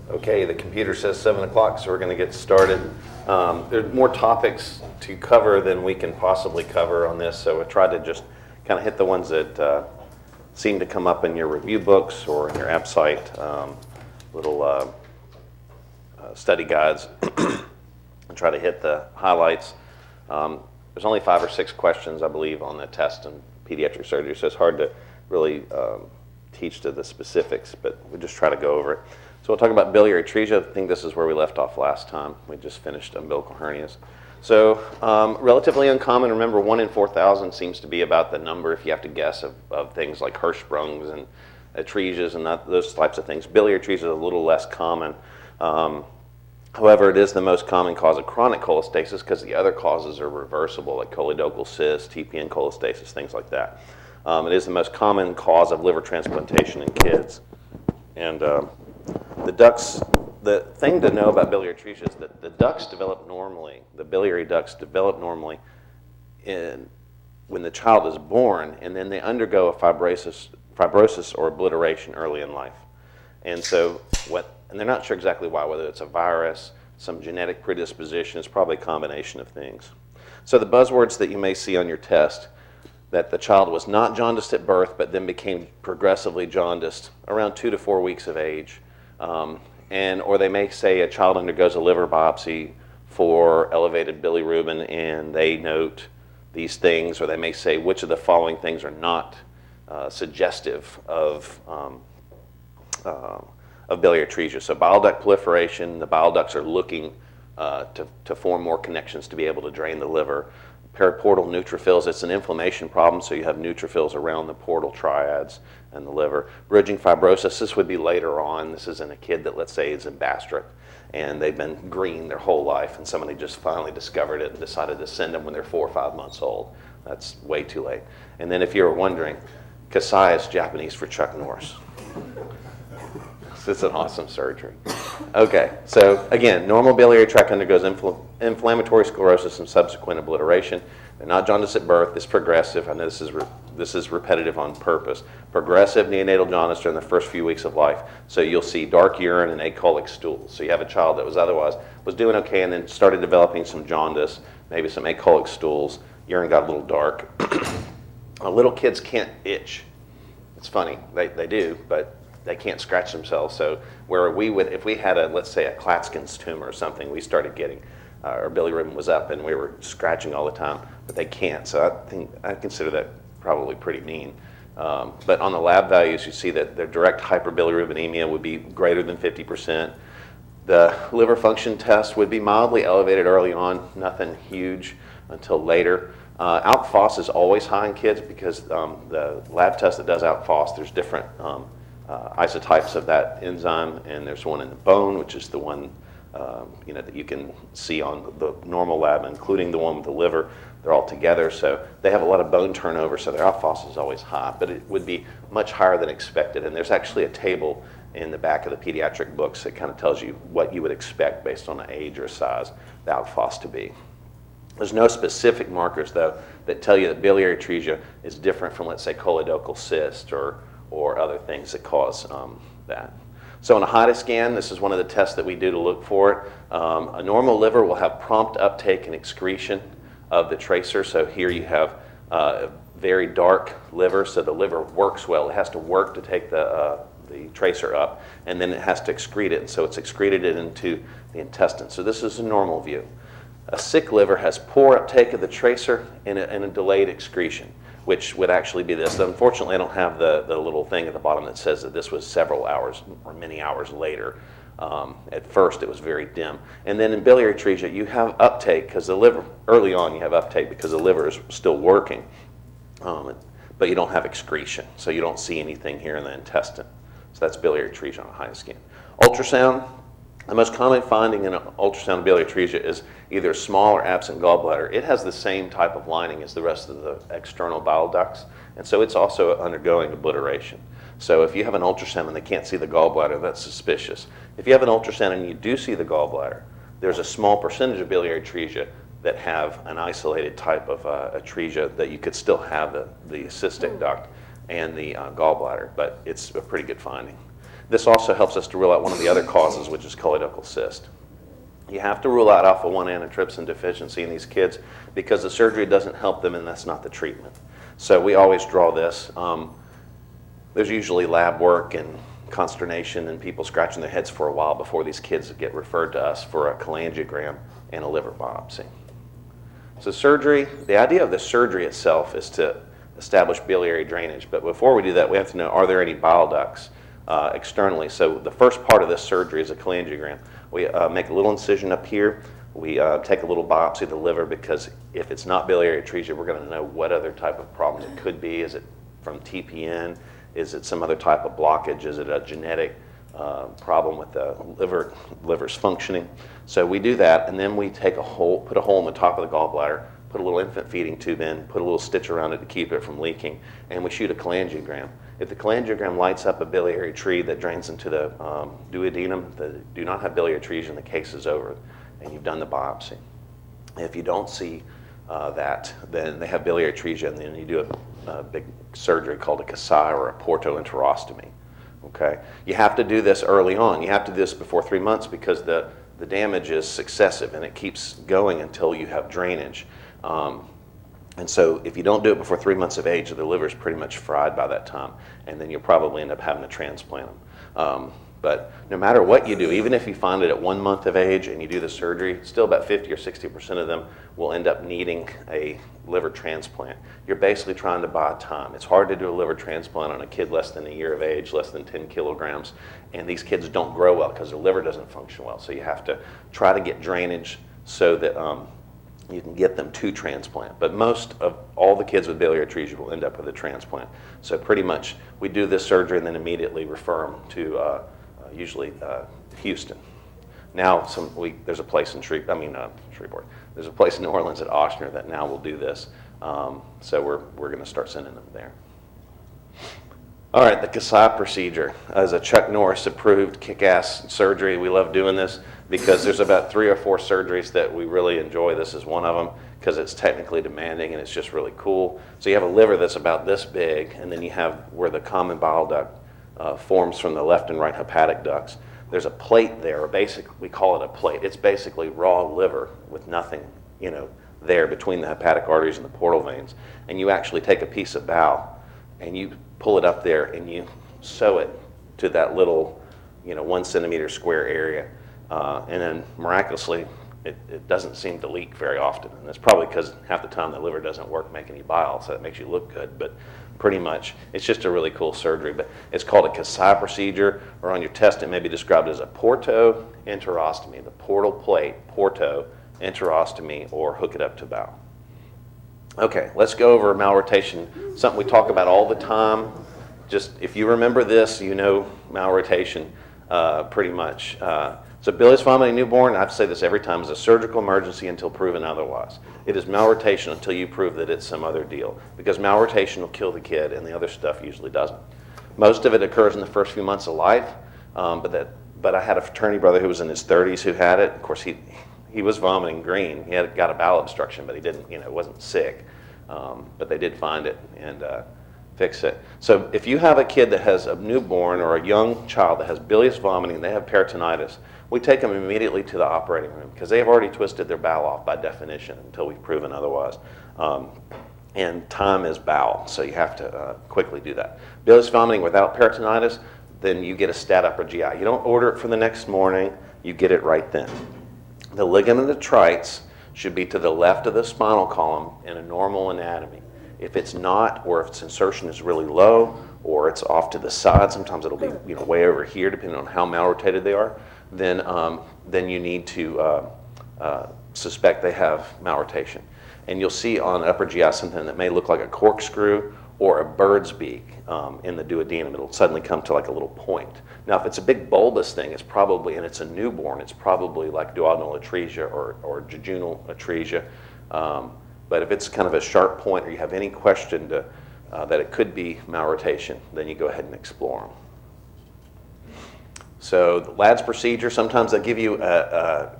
Okay, the computer says 7 o'clock, so we're going to get started. There's more topics to cover than we can possibly cover on this, so I tried to just kind of hit the ones that seem to come up in your review books or in your app site, little study guides, and try to hit the highlights. There's only 5 or 6 questions, I believe, on the test in pediatric surgery, so it's hard to really teach to the specifics, but we'll just try to go over it. So we'll talk about biliary atresia. I think this is where we left off last time. We just finished umbilical hernias. So relatively uncommon. Remember, 1 in 4,000 seems to be about the number, if you have to guess, of things like Hirschsprungs and atresias and those types of things. Biliary atresia is a little less common. However, it is the most common cause of chronic cholestasis because the other causes are reversible, like choledochal cyst, TPN cholestasis, things like that. It is the most common cause of liver transplantation in kids. And the ducts, the thing to know about biliary atresia is that the ducts develop normally, the biliary ducts develop normally when the child is born, and then they undergo a fibrosis or obliteration early in life. And so and they're not sure exactly why, whether it's a virus, some genetic predisposition, it's probably a combination of things. So the buzzwords that you may see on your test, that the child was not jaundiced at birth, but then became progressively jaundiced around 2 to 4 weeks of age. Or they may say a child undergoes a liver biopsy for elevated bilirubin and they note these things, or they may say which of the following things are not suggestive of biliary atresia. So bile duct proliferation, the bile ducts are looking to form more connections to be able to drain the liver. Periportal neutrophils, it's an inflammation problem, so you have neutrophils around the portal triads and the liver. Bridging fibrosis, this would be later on. This is in a kid that, let's say, is in Bastrop, and they've been green their whole life, and somebody just finally discovered it and decided to send them when they're 4 or 5 months old. That's way too late. And then if you were wondering, Kasai is Japanese for Chuck Norris. It's an awesome surgery. Okay, so again, normal biliary tract undergoes inflammatory sclerosis and subsequent obliteration. They're not jaundiced at birth. It's progressive. I know this is repetitive on purpose. Progressive neonatal jaundice during the first few weeks of life. So you'll see dark urine and acolic stools. So you have a child that was doing okay and then started developing some jaundice, maybe some acolic stools. Urine got a little dark. Little kids can't itch. It's funny, they do, but they can't scratch themselves. So where if we had let's say a Klatskin's tumor or something, we started getting, our bilirubin was up and we were scratching all the time, but they can't. So I consider that probably pretty mean. But on the lab values, you see that their direct hyperbilirubinemia would be greater than 50%. The liver function test would be mildly elevated early on, nothing huge until later. Alk Phos is always high in kids because the lab test that does Alk Phos, there's different isotypes of that enzyme, and there's one in the bone, which is the one that you can see on the normal lab, including the one with the liver. They're all together, so they have a lot of bone turnover, so their Alk Phos is always high, but it would be much higher than expected. And there's actually a table in the back of the pediatric books that kind of tells you what you would expect based on the age or size the Alk Phos to be. There's no specific markers, though, that tell you that biliary atresia is different from, let's say, choledochal cyst or other things that cause that. So on a HIDA scan, this is one of the tests that we do to look for it. A normal liver will have prompt uptake and excretion of the tracer. So here you have a very dark liver, so the liver works well. It has to work to take the tracer up, and then it has to excrete it, and so it's excreted it into the intestine. So this is a normal view. A sick liver has poor uptake of the tracer and a delayed excretion, which would actually be this. Unfortunately, I don't have the little thing at the bottom that says that this was several hours or many hours later. At first, it was very dim. And then in biliary atresia, you have uptake because the liver, early on, you have uptake because the liver is still working, but you don't have excretion, so you don't see anything here in the intestine. So that's biliary atresia on a HIDA scan. Ultrasound. The most common finding in an ultrasound of biliary atresia is either small or absent gallbladder. It has the same type of lining as the rest of the external bile ducts, and so it's also undergoing obliteration. So if you have an ultrasound and they can't see the gallbladder, that's suspicious. If you have an ultrasound and you do see the gallbladder, there's a small percentage of biliary atresia that have an isolated type of atresia that you could still have the cystic duct and the gallbladder, but it's a pretty good finding. This also helps us to rule out one of the other causes, which is colorectal cyst. You have to rule out alpha-1 antitrypsin deficiency in these kids because the surgery doesn't help them and that's not the treatment. So we always draw this. There's usually lab work and consternation and people scratching their heads for a while before these kids get referred to us for a cholangiogram and a liver biopsy. So surgery, the idea of the surgery itself is to establish biliary drainage, but before we do that, we have to know, are there any bile ducts externally? So the first part of this surgery is a cholangiogram. We make a little incision up here. We take a little biopsy of the liver because if it's not biliary atresia, we're going to know what other type of problems it could be. Is it from TPN? Is it some other type of blockage? Is it a genetic problem with the liver's functioning? So we do that, and then we take a hole, put a hole in the top of the gallbladder, put a little infant feeding tube in, put a little stitch around it to keep it from leaking, and we shoot a cholangiogram. If the cholangiogram lights up a biliary tree that drains into the duodenum, that do not have biliary atresia, and the case is over, and you've done the biopsy. If you don't see that, then they have biliary atresia, and then you do a big surgery called a Kasai or a portoenterostomy. Okay, you have to do this early on. You have to do this before 3 months because the damage is successive and it keeps going until you have drainage. And so if you don't do it before 3 months of age, the liver is pretty much fried by that time, and then you'll probably end up having to transplant them. But no matter what you do, even if you find it at 1 month of age and you do the surgery, still about 50 or 60% of them will end up needing a liver transplant. You're basically trying to buy time. It's hard to do a liver transplant on a kid less than a year of age, less than 10 kilograms, and these kids don't grow well because their liver doesn't function well. So you have to try to get drainage so that you can get them to transplant. But most of all the kids with biliary atresia will end up with a transplant. So pretty much we do this surgery and then immediately refer them to usually Houston. Now there's a place in Shreveport. There's a place in New Orleans at Ochsner that now will do this. So we're going to start sending them there. All right, the Kasai procedure is a Chuck Norris approved kick-ass surgery. We love doing this because there's about 3 or 4 surgeries that we really enjoy. This is one of them because it's technically demanding and it's just really cool. So you have a liver that's about this big, and then you have where the common bile duct forms from the left and right hepatic ducts. There's a plate there, we call it a plate. It's basically raw liver with nothing, there between the hepatic arteries and the portal veins. And you actually take a piece of bowel and you pull it up there and you sew it to that little, 1 centimeter square area. And then miraculously, it doesn't seem to leak very often. And that's probably because half the time the liver doesn't work making any bile, so it makes you look good. But pretty much, it's just a really cool surgery. But it's called a Kasai procedure, or on your test it may be described as a portoenterostomy, the portal plate, portoenterostomy, or hook it up to bowel. Okay, let's go over malrotation, something we talk about all the time. Just if you remember this, you know malrotation pretty much. So bilious vomiting newborn, I have to say this every time, is a surgical emergency until proven otherwise. It is malrotation until you prove that it's some other deal, because malrotation will kill the kid and the other stuff usually doesn't. Most of it occurs in the first few months of life, but I had a fraternity brother who was in his 30s who had it. Of course, he was vomiting green. He had got a bowel obstruction, but he didn't, wasn't sick. But they did find it and fix it. So if you have a kid that has a newborn or a young child that has bilious vomiting, they have peritonitis, we take them immediately to the operating room because they've already twisted their bowel off by definition until we've proven otherwise. And time is bowel, so you have to quickly do that. Bilious vomiting without peritonitis, then you get a stat upper GI. You don't order it for the next morning, you get it right then. The ligament of the trites should be to the left of the spinal column in a normal anatomy. If it's not, or if its insertion is really low, or it's off to the side, sometimes it'll be way over here depending on how malrotated they are, then you need to suspect they have malrotation. And you'll see on upper GI something that may look like a corkscrew or a bird's beak in the duodenum. It'll suddenly come to like a little point. Now, if it's a big bulbous thing, it's probably, and it's a newborn, it's probably like duodenal atresia or jejunal atresia. But if it's kind of a sharp point or you have any question that it could be malrotation, then you go ahead and explore them. So the LADS procedure, sometimes they'll give you I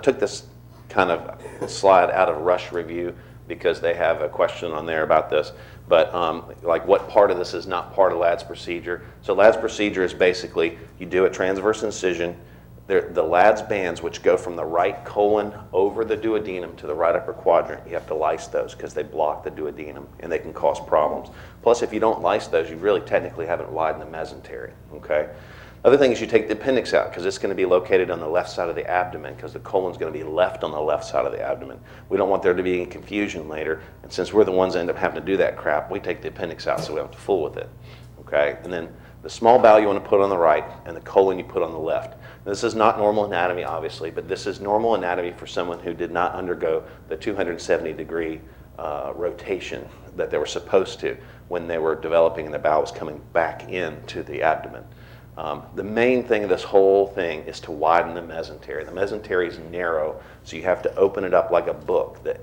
took this kind of slide out of Rush Review, because they have a question on there about this. But like what part of this is not part of Ladd's procedure? So Ladd's procedure is basically you do a transverse incision. The Ladd's bands, which go from the right colon over the duodenum to the right upper quadrant, you have to lyse those because they block the duodenum and they can cause problems. Plus, if you don't lyse those, you really technically haven't widened the mesentery, okay? Other thing is you take the appendix out because it's going to be located on the left side of the abdomen because the colon's going to be left on the left side of the abdomen. We don't want there to be any confusion later, and since we're the ones that end up having to do that crap, we take the appendix out so we don't have to fool with it, okay? And then the small bowel you want to put on the right and the colon you put on the left. This is not normal anatomy, obviously, but this is normal anatomy for someone who did not undergo the 270-degree rotation that they were supposed to when they were developing and the bowel was coming back into the abdomen. The main thing of this whole thing is to widen the mesentery. The mesentery is narrow, so you have to open it up like a book. The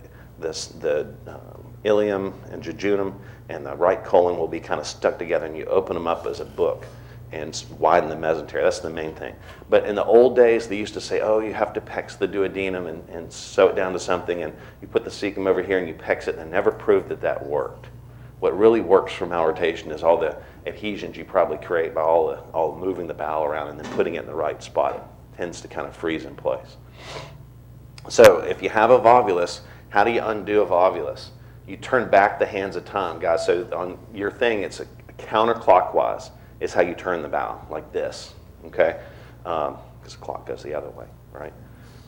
ileum and jejunum and the right colon will be kind of stuck together, and you open them up as a book and widen the mesentery. That's the main thing. But in the old days, they used to say, oh, you have to pex the duodenum and sew it down to something, and you put the cecum over here and you pex it, and they never proved that that worked. What really works for malrotation is all the adhesions you probably create by all moving the bowel around and then putting it in the right spot. It tends to kind of freeze in place. So if you have a volvulus, how do you undo a volvulus? You turn back the hands of time, guys. So on your thing, it's a counterclockwise is how you turn the bowel, like this, okay? Because the clock goes the other way, right?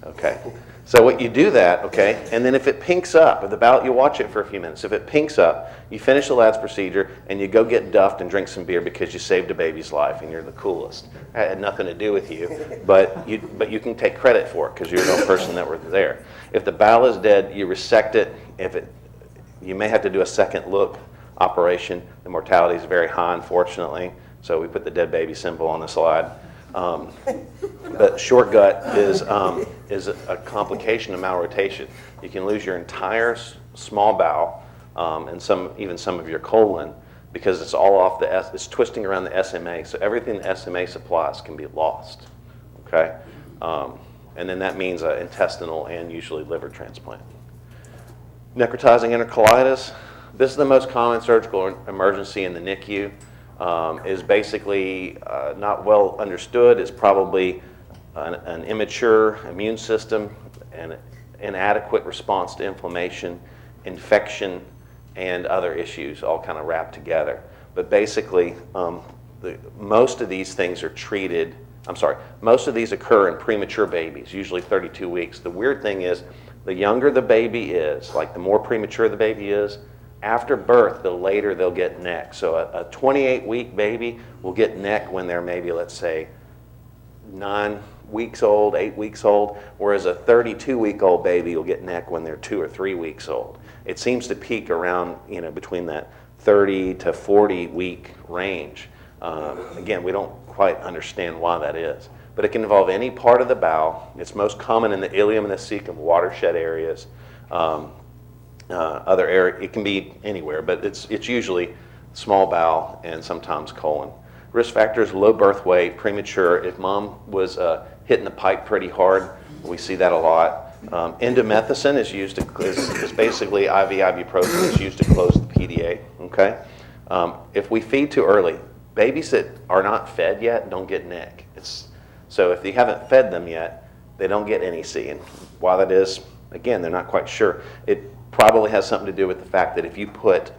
Okay. So what you do that, okay, and then if it pinks up, if the bowel, you watch it for a few minutes. If it pinks up, you finish the Ladd's procedure and you go get duffed and drink some beer because you saved a baby's life and you're the coolest. It had nothing to do with you, but you can take credit for it because you're the person that was there. If the bowel is dead, you resect it. You may have to do a second look operation. The mortality is very high, unfortunately. So we put the dead baby symbol on the slide. But short gut is a complication of malrotation. You can lose your entire small bowel and even some of your colon because it's all off it's twisting around the SMA. So everything the SMA supplies can be lost. Okay, and then that means intestinal and usually liver transplant. Necrotizing enterocolitis. This is the most common surgical emergency in the NICU. Is basically not well understood. It's probably an immature immune system, an inadequate response to inflammation, infection, and other issues all kind of wrapped together. But basically, most of these things are treated, most of these occur in premature babies, usually 32 weeks. The weird thing is, the younger the baby is, like the more premature the baby is, after birth, the later they'll get neck. So a 28-week baby will get neck when they're maybe, let's say, 9 weeks old, 8 weeks old, whereas a 32-week-old baby will get neck when they're 2 or 3 weeks old. It seems to peak around, between that 30 to 40 week range. Again, we don't quite understand why that is, but it can involve any part of the bowel. It's most common in the ileum and the cecum watershed areas. Other area, it can be anywhere, but it's usually small bowel and sometimes colon. Risk factors: low birth weight, premature. If mom was hitting the pipe pretty hard, we see that a lot. Indomethacin is used is basically IV ibuprofen is used to close the PDA. Okay, if we feed too early, babies that are not fed yet don't get neck. So if you haven't fed them yet, they don't get NEC, and why that is, again, they're not quite sure. It probably has something to do with the fact that if you put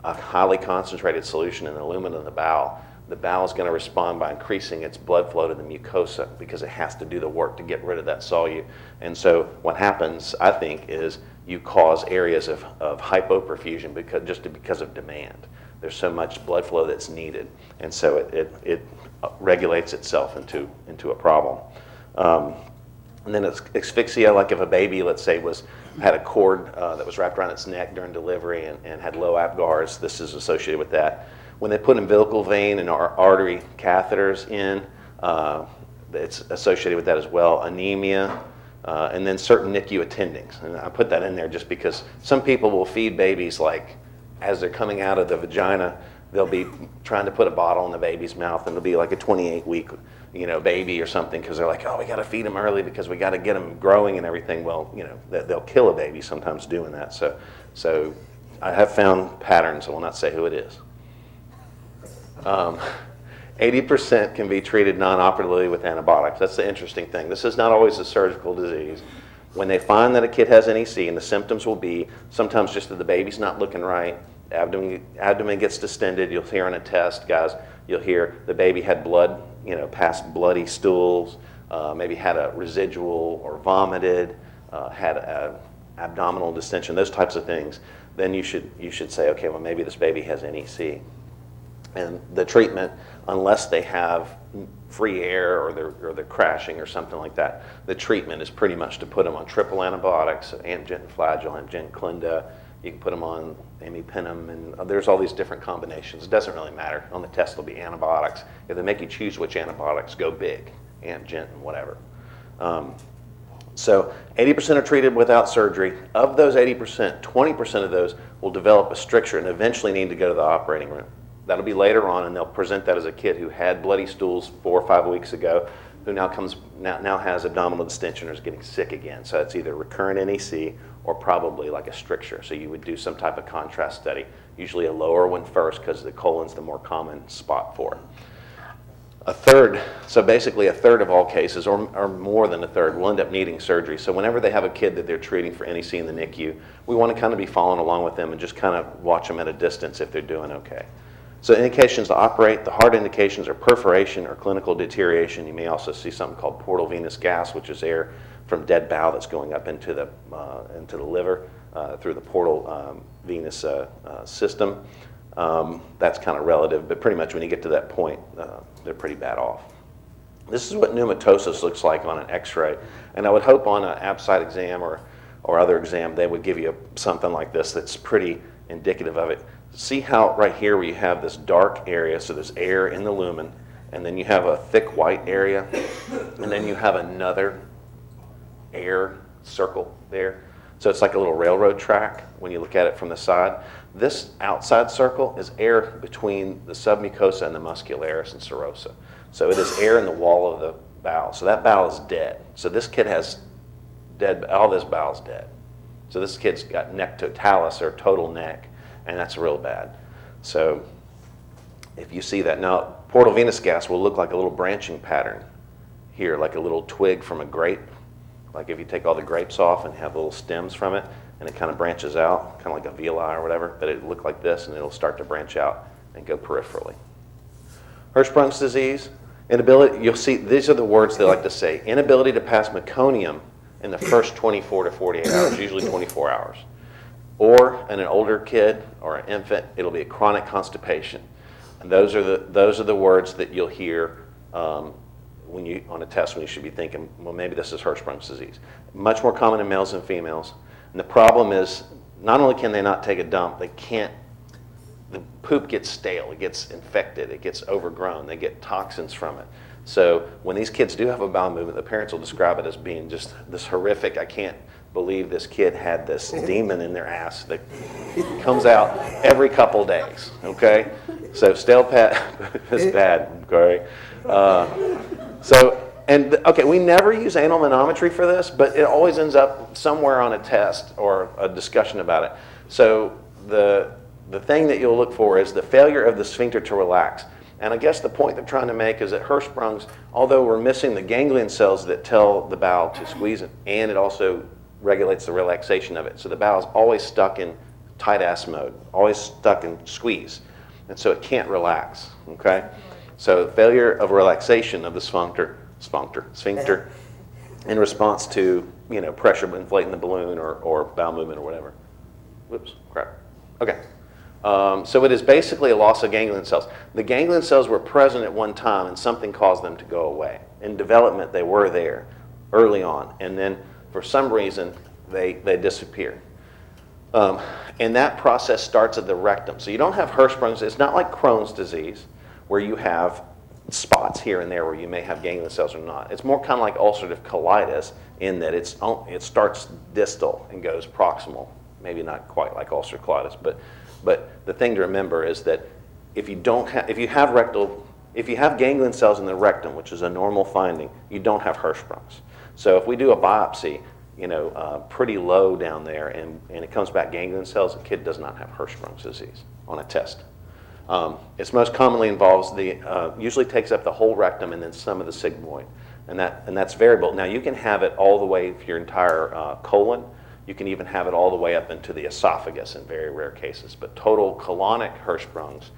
a highly concentrated solution in the lumen of the bowel is going to respond by increasing its blood flow to the mucosa because it has to do the work to get rid of that solute. And so what happens, I think, is you cause areas of hypoperfusion because of demand. There's so much blood flow that's needed, and so it regulates itself into a problem. And then it's asphyxia, like if a baby, let's say, had a cord that was wrapped around its neck during delivery and had low Apgars. This is associated with that. When they put umbilical vein and artery catheters in, it's associated with that as well. Anemia, and then certain NICU attendings. And I put that in there just because some people will feed babies like as they're coming out of the vagina they'll be trying to put a bottle in the baby's mouth, and it'll be like a 28-week, baby or something, because they're like, oh, we got to feed them early because we got to get them growing and everything. Well, they'll kill a baby sometimes doing that. So I have found patterns. I will not say who it is. 80% can be treated non-operatively with antibiotics. That's the interesting thing. This is not always a surgical disease. When they find that a kid has NEC, and the symptoms will be sometimes just that the baby's not looking right, abdomen gets distended. You'll hear on a test, guys, you'll hear the baby had blood, past bloody stools, maybe had a residual or vomited, had a abdominal distension, those types of things. Then you should say, okay, well, maybe this baby has NEC. And the treatment, unless they have free air or they're crashing or something like that, the treatment is pretty much to put them on triple antibiotics, Amgen, Flagyl, Amgen, Clinda. You can put them on imipenem, and there's all these different combinations. It doesn't really matter. On the test, there'll be antibiotics. If they make you choose which antibiotics, go big, Amgen, whatever. So 80% are treated without surgery. Of those 80%, 20% of those will develop a stricture and eventually need to go to the operating room. That'll be later on, and they'll present that as a kid who had bloody stools 4 or 5 weeks ago, who now has abdominal distension or is getting sick again. So it's either recurrent NEC or probably like a stricture. So you would do some type of contrast study, usually a lower one first because the colon's the more common spot for it. Basically a third of all cases, or more than a third, will end up needing surgery. So whenever they have a kid that they're treating for NEC in the NICU, we want to kind of be following along with them and just kind of watch them at a distance if they're doing okay. So indications to operate, the hard indications are perforation or clinical deterioration. You may also see something called portal venous gas, which is air from dead bowel that's going up into the liver through the portal venous system. That's kind of relative, but pretty much when you get to that point, they're pretty bad off. This is what pneumatosis looks like on an x-ray, and I would hope on an ABSITE exam or other exam they would give you something like this that's pretty indicative of it. See how right here where you have this dark area, so there's air in the lumen, and then you have a thick white area, and then you have another air circle there. So it's like a little railroad track when you look at it from the side. This outside circle is air between the submucosa and the muscularis and serosa. So it is air in the wall of the bowel. So that bowel is dead. So this kid has all this bowel's dead. So this kid's got nectotalis or total neck, and that's real bad. So if you see that, now portal venous gas will look like a little branching pattern here, like a little twig from a grape. Like if you take all the grapes off and have little stems from it, and it kind of branches out, kind of like a villi or whatever, but it'll look like this, and it'll start to branch out and go peripherally. Hirschsprung's disease, inability, you'll see, these are the words they like to say, inability to pass meconium in the first 24 to 48 hours, usually 24 hours. Or in an older kid or an infant, it'll be a chronic constipation. And those are the words that you'll hear when you on a test when you should be thinking, well, maybe this is Hirschsprung's disease. Much more common in males than females. And the problem is, not only can they not take a dump, the poop gets stale, it gets infected, it gets overgrown, they get toxins from it. So when these kids do have a bowel movement, the parents will describe it as being just this horrific, I can't believe this kid had this demon in their ass that comes out every couple days, okay? So stale pet is bad, okay? We never use anal manometry for this, but it always ends up somewhere on a test or a discussion about it. So the thing that you'll look for is the failure of the sphincter to relax. And I guess the point they're trying to make is that Hirschsprung's, although we're missing the ganglion cells that tell the bowel to squeeze it, and it also regulates the relaxation of it. So the bowel's always stuck in tight ass mode, always stuck in squeeze. And so it can't relax, okay? So failure of relaxation of the sphincter in response to, pressure inflating the balloon or bowel movement or whatever. Whoops, crap. Okay. So it is basically a loss of ganglion cells. The ganglion cells were present at one time and something caused them to go away. In development, they were there early on, and then for some reason, they disappear. And that process starts at the rectum. So you don't have Hirschsprung's. It's not like Crohn's disease, where you have spots here and there where you may have ganglion cells or not. It's more kind of like ulcerative colitis in that it starts distal and goes proximal. Maybe not quite like ulcerative colitis, but the thing to remember is that if you have ganglion cells in the rectum, which is a normal finding, you don't have Hirschsprungs. So if we do a biopsy, pretty low down there, and it comes back ganglion cells, the kid does not have Hirschsprung's disease on a test. It's most commonly involves usually takes up the whole rectum and then some of the sigmoid, and that's variable. Now you can have it all the way for your entire colon. You can even have it all the way up into the esophagus in very rare cases. But total colonic Hirschsprungs,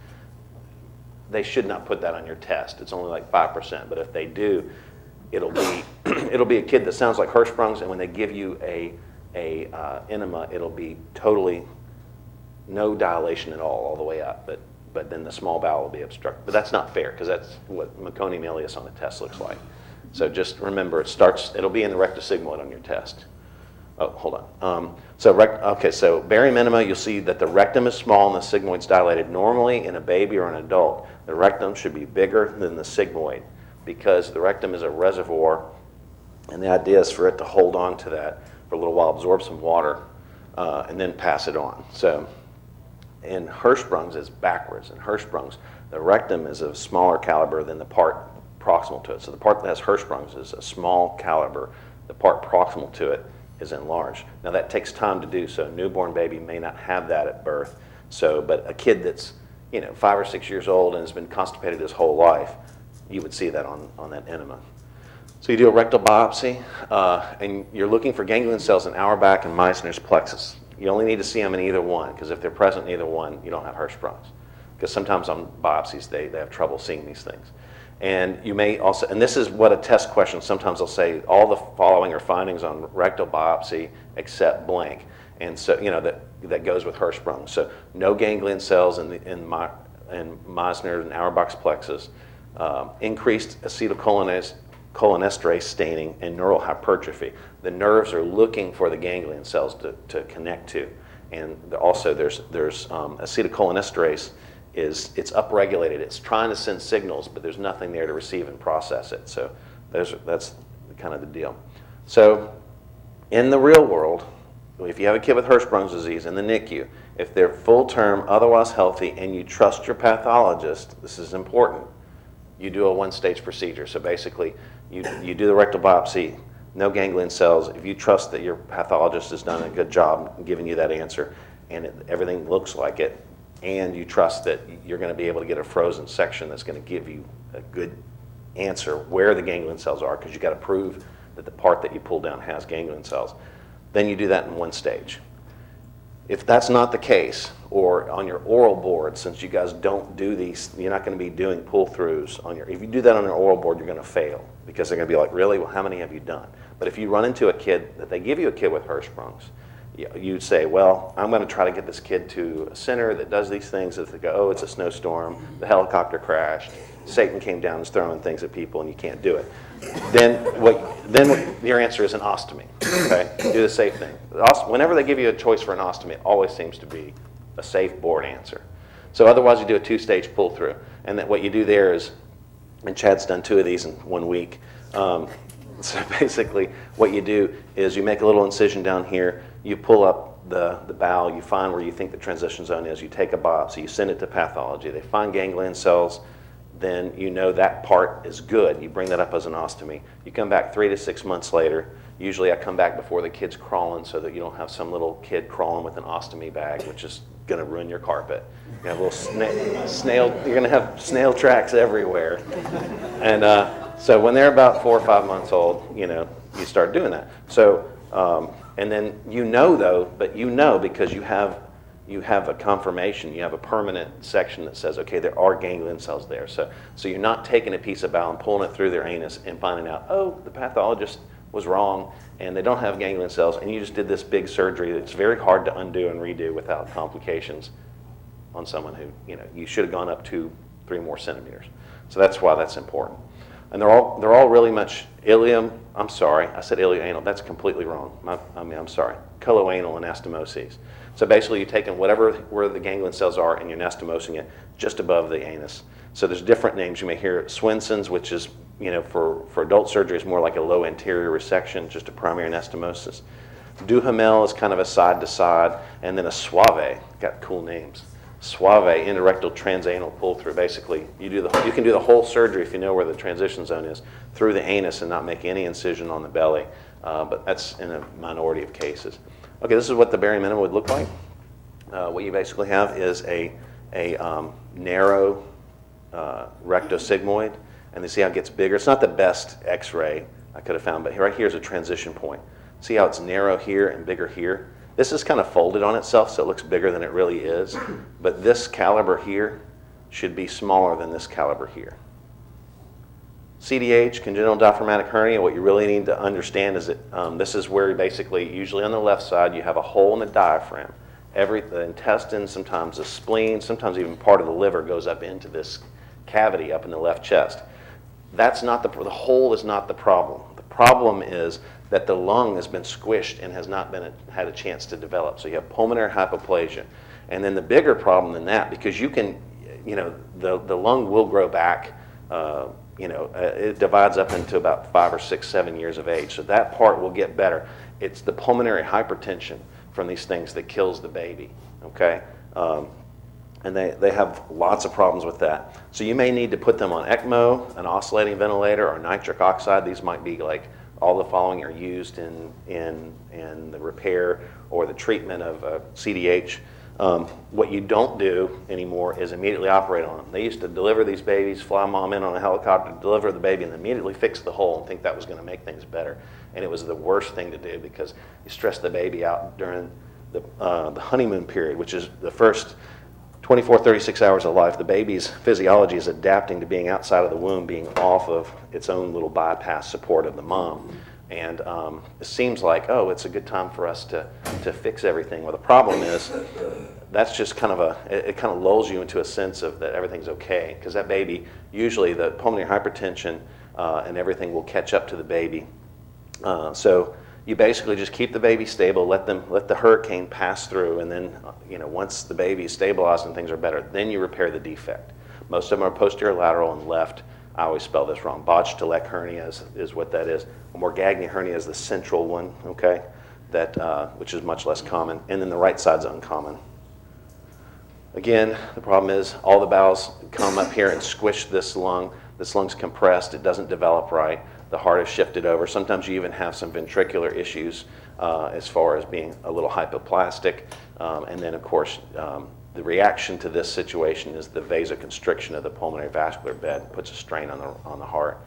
they should not put that on your test. It's only like 5%, but if they do, it'll be a kid that sounds like Hirschsprungs, and when they give you a enema, it'll be totally no dilation at all the way up, but then the small bowel will be obstructed. But that's not fair, because that's what meconium ileus on the test looks like. So just remember, it'll be in the rectosigmoid on your test. Oh, hold on. So barium enema, you'll see that the rectum is small and the sigmoid's dilated. Normally, in a baby or an adult, the rectum should be bigger than the sigmoid, because the rectum is a reservoir, and the idea is for it to hold on to that for a little while, absorb some water, and then pass it on. So in Hirschsprung's, it's backwards. In Hirschsprung's, the rectum is of smaller caliber than the part proximal to it. So the part that has Hirschsprung's is a small caliber. The part proximal to it is enlarged. Now that takes time to do, so a newborn baby may not have that at birth. But a kid that's 5 or 6 years old and has been constipated his whole life, you would see that on that enema. So you do a rectal biopsy, and you're looking for ganglion cells in Auerbach and Meissner's plexus. You only need to see them in either one, because if they're present in either one, you don't have Hirschsprungs. Because sometimes on biopsies, they have trouble seeing these things. And you may also, and this is what a test question, sometimes they'll say, all the following are findings on rectal biopsy except blank. And so, that goes with Hirschsprung. So no ganglion cells in Meissner and Auerbach's plexus, increased acetylcholinesterase staining, and neural hypertrophy. The nerves are looking for the ganglion cells to connect to. And also there's acetylcholinesterase it's upregulated. It's trying to send signals, but there's nothing there to receive and process it. So that's kind of the deal. So in the real world, if you have a kid with Hirschsprung's disease in the NICU, if they're full term, otherwise healthy, and you trust your pathologist, this is important, you do a one-stage procedure. So basically, you do the rectal biopsy, no ganglion cells. If you trust that your pathologist has done a good job giving you that answer, and everything looks like it, and you trust that you're going to be able to get a frozen section that's going to give you a good answer where the ganglion cells are, because you've got to prove that the part that you pull down has ganglion cells, then you do that in one stage. If that's not the case, or on your oral board, since you guys don't do these, you're not going to be doing pull-throughs on if you do that on your oral board, you're going to fail, because they're going to be like, really? Well, how many have you done? But if you run into a kid, that they give you a kid with Hirschsprung's, you'd say, well, I'm going to try to get this kid to a center that does these things. If they go, oh, it's a snowstorm, the helicopter crashed, Satan came down and is throwing things at people, and you can't do it. Then your answer is an ostomy. Okay, do the safe thing. Whenever they give you a choice for an ostomy, it always seems to be a safe board answer. So otherwise, you do a two-stage pull-through, and that what you do there is, and Chad's done 2 of these in 1 week. So basically, what you do is you make a little incision down here. You pull up the bowel, you find where you think the transition zone is, you take a biopsy, you send it to pathology, they find ganglion cells, then you know that part is good. You bring that up as an ostomy. You come back 3 to 6 months later. Usually I come back before the kid's crawling, so that you don't have some little kid crawling with an ostomy bag, which is going to ruin your carpet. You're going to have you're going to have snail tracks everywhere. And so when they're about 4 or 5 months old, you start doing that. So and then because you have a confirmation, you have a permanent section that says, okay, there are ganglion cells there. So you're not taking a piece of bowel and pulling it through their anus and finding out, oh, the pathologist was wrong and they don't have ganglion cells, and you just did this big surgery that's very hard to undo and redo without complications on someone who, you should have gone up 2-3 more centimeters. So that's why that's important. And they're all really much ileum. I'm sorry, I said ileoanal. That's completely wrong. I'm sorry. Coloanal anastomoses. So basically, you're taking where the ganglion cells are, and you're anastomosing it just above the anus. So there's different names. You may hear Swenson's, which is, for adult surgery, is more like a low anterior resection, just a primary anastomosis. Duhamel is kind of a side to side, and then a Suave, got cool names. suave endorectal transanal pull through. Basically, you can do the whole surgery if you know where the transition zone is through the anus and not make any incision on the belly, but that's in a minority of cases. Okay, this is what the barium minimum would look like. What you basically have is a narrow rectosigmoid, and you see how it gets bigger. It's not the best X-ray I could have found, but right here is a transition point. See how it's narrow here and bigger here? This is kind of folded on itself, so it looks bigger than it really is. But this caliber here should be smaller than this caliber here. CDH, congenital diaphragmatic hernia, what you really need to understand is that this is where basically, usually on the left side, you have a hole in the diaphragm. The intestine, sometimes the spleen, sometimes even part of the liver goes up into this cavity up in the left chest. That's not the hole is not the problem. The problem is that the lung has been squished and has not had a chance to develop. So you have pulmonary hypoplasia. And then the bigger problem than that, because you can, the lung will grow back, it divides up into about 5 or 6, 7 years of age. So that part will get better. It's the pulmonary hypertension from these things that kills the baby, okay? And they have lots of problems with that. So you may need to put them on ECMO, an oscillating ventilator, or nitric oxide. These might be like all the following are used in the repair or the treatment of CDH. What you don't do anymore is immediately operate on them. They used to deliver these babies, fly mom in on a helicopter, deliver the baby, and immediately fix the hole and think that was going to make things better. And it was the worst thing to do because you stress the baby out during the honeymoon period, which is the first 24, 36 hours of life. The baby's physiology is adapting to being outside of the womb, being off of its own little bypass support of the mom. And it seems like, oh, it's a good time for us to fix everything. Well, the problem is that's just kind of it kind of lulls you into a sense of that everything's okay, because that baby, usually the pulmonary hypertension and everything will catch up to the baby. So you basically just keep the baby stable, let the hurricane pass through, and then once the baby is stabilized and things are better, then you repair the defect. Most of them are posterior lateral and left. I always spell this wrong. Botch-Talek hernia is what that is. Morgagni hernia is the central one, okay, which is much less common, and then the right side's uncommon. Again, the problem is all the bowels come up here and squish this lung. This lung's compressed. It doesn't develop right. The heart is shifted over. Sometimes you even have some ventricular issues as far as being a little hypoplastic. And then, of course, the reaction to this situation is the vasoconstriction of the pulmonary vascular bed, puts a strain on the heart.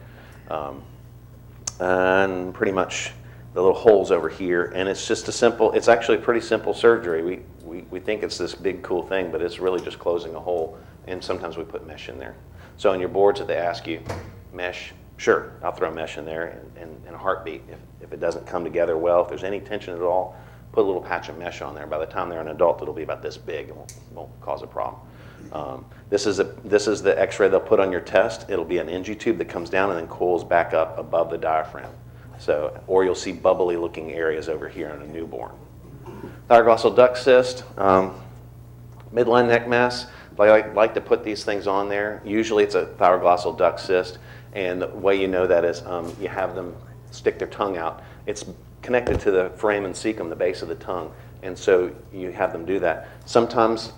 And pretty much the little holes over here. And it's just it's actually a pretty simple surgery. We think it's this big cool thing, but it's really just closing a hole. And sometimes we put mesh in there. So on your boards, if they ask you, mesh, sure, I'll throw mesh in there in a heartbeat. If it doesn't come together well, if there's any tension at all, put a little patch of mesh on there. By the time they're an adult, it'll be about this big and won't cause a problem. This is the X-ray they'll put on your test. It'll be an NG tube that comes down and then cools back up above the diaphragm. So, or you'll see bubbly looking areas over here in a newborn. Thyroglossal duct cyst, midline neck mass. I like to put these things on there. Usually it's a thyroglossal duct cyst, and the way you know that is you have them stick their tongue out. It's connected to the foramen cecum, the base of the tongue, and so you have them do that. Sometimes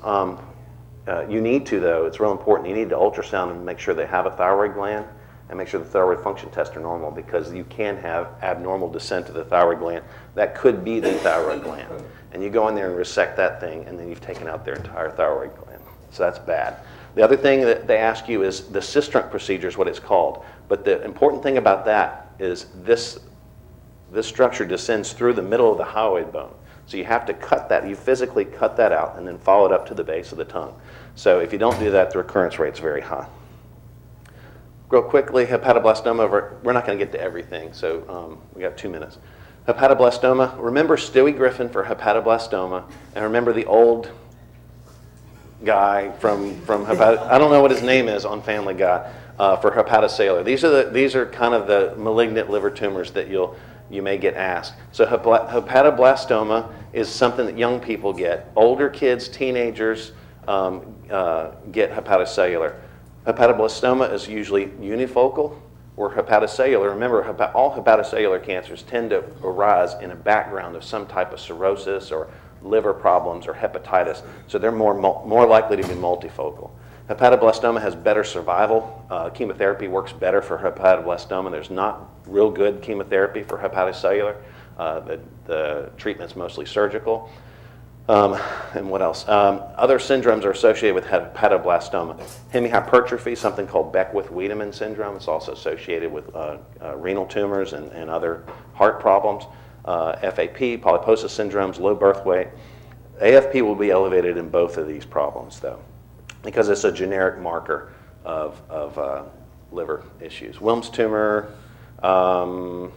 you need to, though, it's real important, you need to ultrasound and make sure they have a thyroid gland and make sure the thyroid function tests are normal, because you can have abnormal descent to the thyroid gland. That could be the thyroid gland. And you go in there and resect that thing, and then you've taken out their entire thyroid gland. So that's bad. The other thing that they ask you is the cyst trunk procedure is what it's called. But the important thing about that is this structure descends through the middle of the hyoid bone. So you have to cut that. You physically cut that out and then follow it up to the base of the tongue. So if you don't do that, the recurrence rate's very high. Real quickly, hepatoblastoma. We're not going to get to everything, so we got 2 minutes. Hepatoblastoma. Remember Stewie Griffin for hepatoblastoma, and remember the old guy from I don't know what his name is on Family Guy for hepatocellular. These are kind of the malignant liver tumors that you may get asked. So hepatoblastoma is something that young people get. Older kids, teenagers get hepatocellular. Hepatoblastoma is usually unifocal or hepatocellular. Remember, all hepatocellular cancers tend to arise in a background of some type of cirrhosis or liver problems or hepatitis, so they're more likely to be multifocal. Hepatoblastoma has better survival. Chemotherapy works better for hepatoblastoma. There's not real good chemotherapy for hepatocellular. The treatment's mostly surgical. And what else? Other syndromes are associated with hepatoblastoma. Hemihypertrophy, something called Beckwith-Wiedemann syndrome. It's also associated with renal tumors and other heart problems. FAP, polyposis syndromes, low birth weight. AFP will be elevated in both of these problems, though, because it's a generic marker of liver issues. Wilm's tumor, we're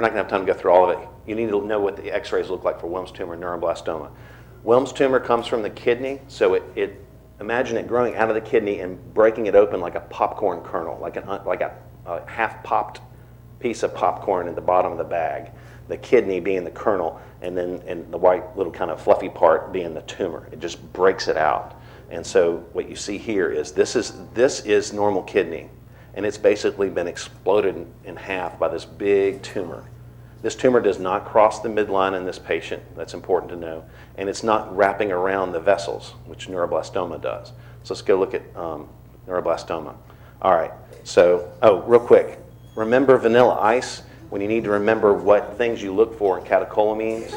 not going to have time to go through all of it. You need to know what the x-rays look like for Wilm's tumor and neuroblastoma. Wilm's tumor comes from the kidney, so imagine it growing out of the kidney and breaking it open like a popcorn kernel, like a half-popped piece of popcorn at the bottom of the bag. The kidney being the kernel, and the white little kind of fluffy part being the tumor. It just breaks it out. And so what you see here is this is normal kidney, and it's basically been exploded in half by this big tumor. This tumor does not cross the midline in this patient. That's important to know. And it's not wrapping around the vessels, which neuroblastoma does. So let's go look at neuroblastoma. All right, so, real quick. Remember vanilla ice when you need to remember what things you look for in catecholamines.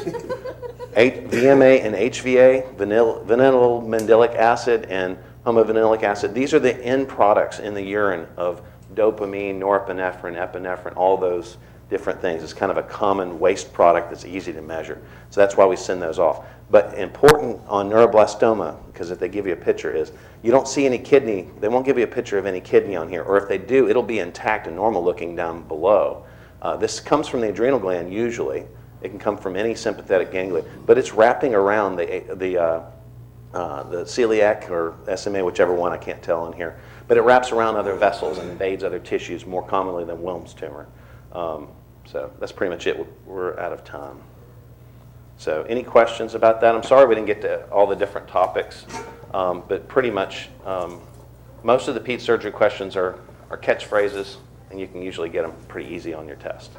VMA and HVA, vinyl mandelic acid and homovanillic acid. These are the end products in the urine of dopamine, norepinephrine, epinephrine, all those different things. It's kind of a common waste product that's easy to measure. So that's why we send those off. But important on neuroblastoma, because if they give you a picture, is you don't see any kidney. They won't give you a picture of any kidney on here. Or if they do, it'll be intact and normal looking down below. This comes from the adrenal gland usually. It can come from any sympathetic ganglia. But it's wrapping around the celiac or SMA, whichever one, I can't tell on here. But it wraps around other vessels and invades other tissues more commonly than Wilm's tumor. So that's pretty much it. We're out of time. So any questions about that? I'm sorry we didn't get to all the different topics, but pretty much most of the peds surgery questions are catchphrases, and you can usually get them pretty easy on your test.